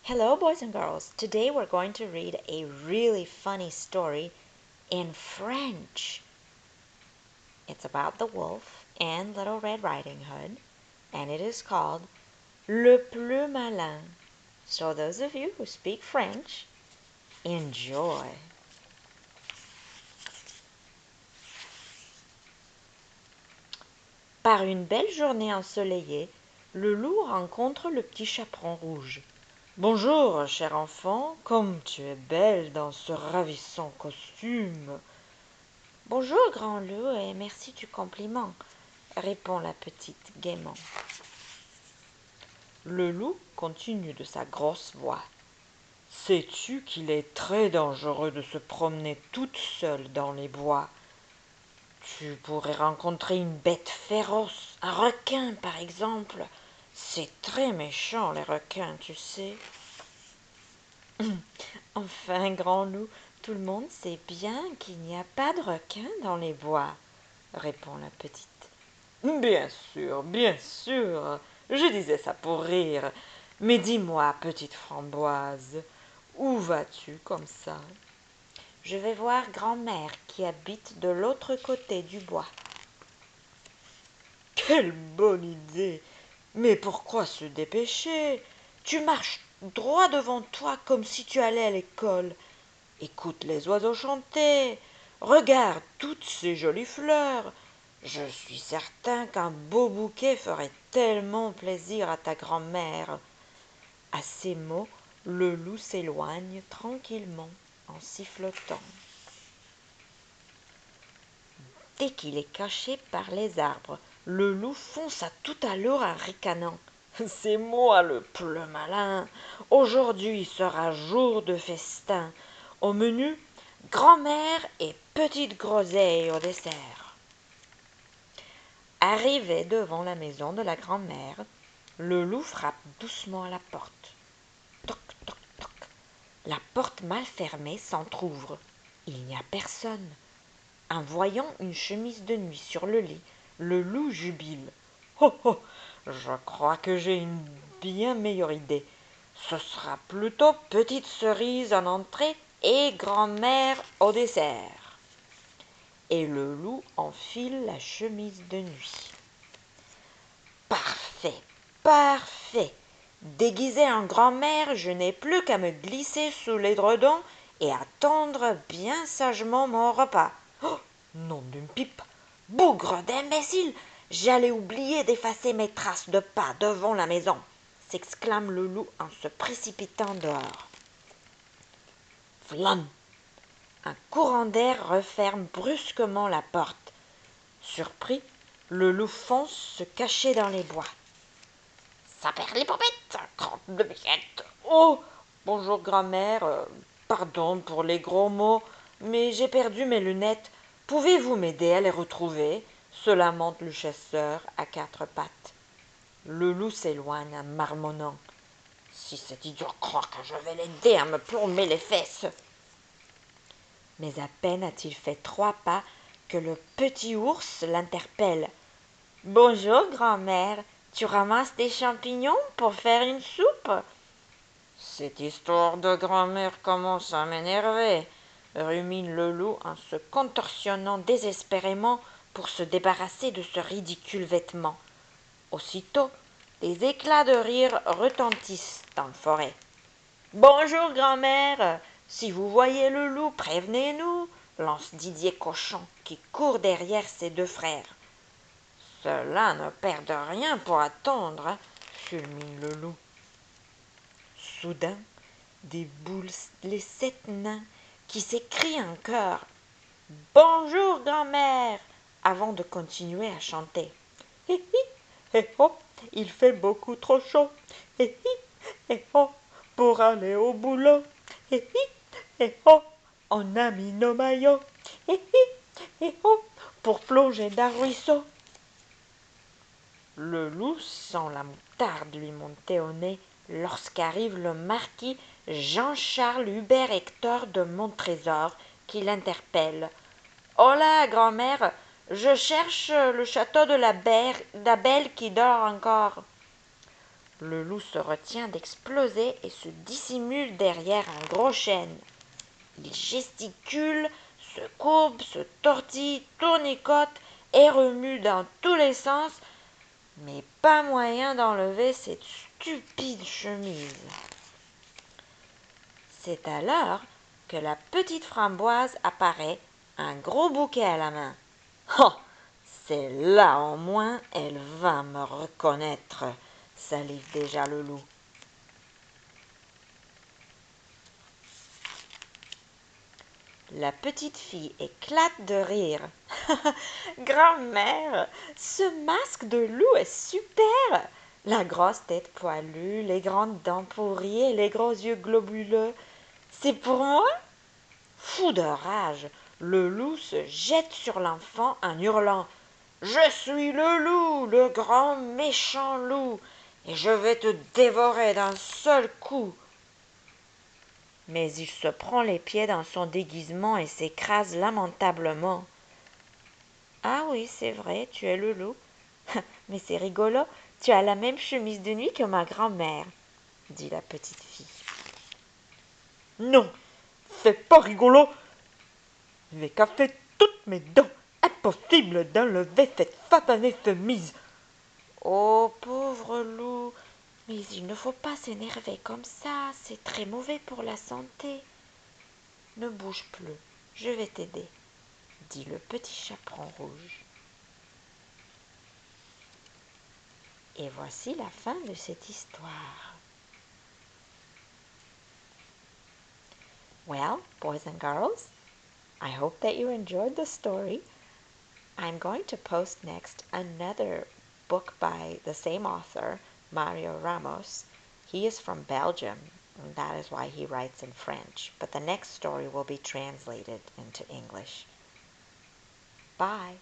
Hello, boys and girls. Today we're going to read a really funny story in French. It's about the wolf and Little Red Riding Hood, and it is called Le Plus Malin. So, those of you who speak French, enjoy. Par une belle journée ensoleillée, le loup rencontre le petit chaperon rouge. Bonjour, cher enfant, comme tu es belle dans ce ravissant costume. Bonjour, grand loup, et merci du compliment, répond la petite gaiement. Le loup continue de sa grosse voix. Sais-tu qu'il est très dangereux de se promener toute seule dans les bois? Tu pourrais rencontrer une bête féroce, un requin par exemple. C'est très méchant les requins, tu sais. Enfin, grand loup, tout le monde sait bien qu'il n'y a pas de requin dans les bois, répond la petite. Bien sûr, je disais ça pour rire. Mais dis-moi, petite framboise, où vas-tu comme ça? Je vais voir grand-mère qui habite de l'autre côté du bois. Quelle bonne idée! Mais pourquoi se dépêcher? Tu marches droit devant toi comme si tu allais à l'école. Écoute les oiseaux chanter. Regarde toutes ces jolies fleurs. Je suis certain qu'un beau bouquet ferait tellement plaisir à ta grand-mère. À ces mots, le loup s'éloigne tranquillement en sifflotant. Dès qu'il est caché par les arbres, le loup fonce à toute allure en ricanant. C'est moi le plus malin. Aujourd'hui sera jour de festin. Au menu, grand-mère et petite groseille au dessert. Arrivé devant la maison de la grand-mère, le loup frappe doucement à la porte. Toc, toc, toc. La porte mal fermée s'entr'ouvre. Il n'y a personne. En voyant une chemise de nuit sur le lit, le loup jubile. Oh oh, je crois que j'ai une bien meilleure idée. Ce sera plutôt petite cerise en entrée et grand-mère au dessert. Et le loup enfile la chemise de nuit. Parfait, parfait. Déguisé en grand-mère, je n'ai plus qu'à me glisser sous l'édredon et attendre bien sagement mon repas. Oh, nom d'une pipe! Bougre d'imbécile! J'allais oublier d'effacer mes traces de pas devant la maison, s'exclame le loup en se précipitant dehors. Vlam! Un courant d'air referme brusquement la porte. Surpris, le loup fonce se cacher dans les bois. Ça perd les pommettes, crotte de biquette. Oh, bonjour grand-mère, pardon pour les gros mots, mais j'ai perdu mes lunettes. Pouvez-vous m'aider à les retrouver? Se lamente le chasseur à quatre pattes. Le loup s'éloigne en marmonnant. Si cet idiot croit que je vais l'aider à me plomber les fesses. Mais à peine a-t-il fait 3 pas que le petit ours l'interpelle. Bonjour, grand-mère, tu ramasses des champignons pour faire une soupe? Cette histoire de grand-mère commence à m'énerver, rumine le loup en se contorsionnant désespérément pour se débarrasser de ce ridicule vêtement. Aussitôt, des éclats de rire retentissent dans la forêt. Bonjour, grand-mère, si vous voyez le loup, prévenez-nous, lance Didier Cochon qui court derrière ses 2 frères. Cela ne perd rien pour attendre, fulmine le loup. Soudain, déboulent les 7 nains qui s'écrient en chœur. Bonjour, grand-mère, avant de continuer à chanter. Hé hé, hé ho, il fait beaucoup trop chaud. Hé hé, hé ho, pour aller au boulot. Hé hé, hé ho, on a mis nos maillots. Hé hé, hé ho, pour plonger dans le ruisseau. Le loup sent la moutarde lui monter au nez lorsqu'arrive le marquis Jean-Charles Hubert Hector de Monttrésor qui l'interpelle. Hola, grand-mère, je cherche le château de la belle qui dort encore. Le loup se retient d'exploser et se dissimule derrière un gros chêne. Il gesticule, se courbe, se tortille, tournicote et remue dans tous les sens, mais pas moyen d'enlever cette stupide chemise. C'est alors que la petite Framboise apparaît, un gros bouquet à la main. Oh, c'est là au moins elle va me reconnaître, salive déjà le loup. La petite fille éclate de rire. Grand-mère, ce masque de loup est super. La grosse tête poilue, les grandes dents pourries et les gros yeux globuleux. C'est pour moi? Fou de rage, le loup se jette sur l'enfant en hurlant. Je suis le loup, le grand méchant loup, et je vais te dévorer d'un seul coup. Mais il se prend les pieds dans son déguisement et s'écrase lamentablement. Ah oui, c'est vrai, tu es le loup. Mais c'est rigolo, tu as la même chemise de nuit que ma grand-mère, dit la petite fille. Non, c'est pas rigolo. J'ai cassé toutes mes dents. Impossible d'enlever cette satanée chemise. Oh, pauvre loup, mais il ne faut pas s'énerver comme ça, c'est très mauvais pour la santé. Ne bouge plus, je vais t'aider, dit le petit chaperon rouge. Et voici la fin de cette histoire. Well, boys and girls, I hope that you enjoyed the story. I'm going to post next another book by the same author, Mario Ramos. He is from Belgium, and that is why he writes in French, but the next story will be translated into English. Bye.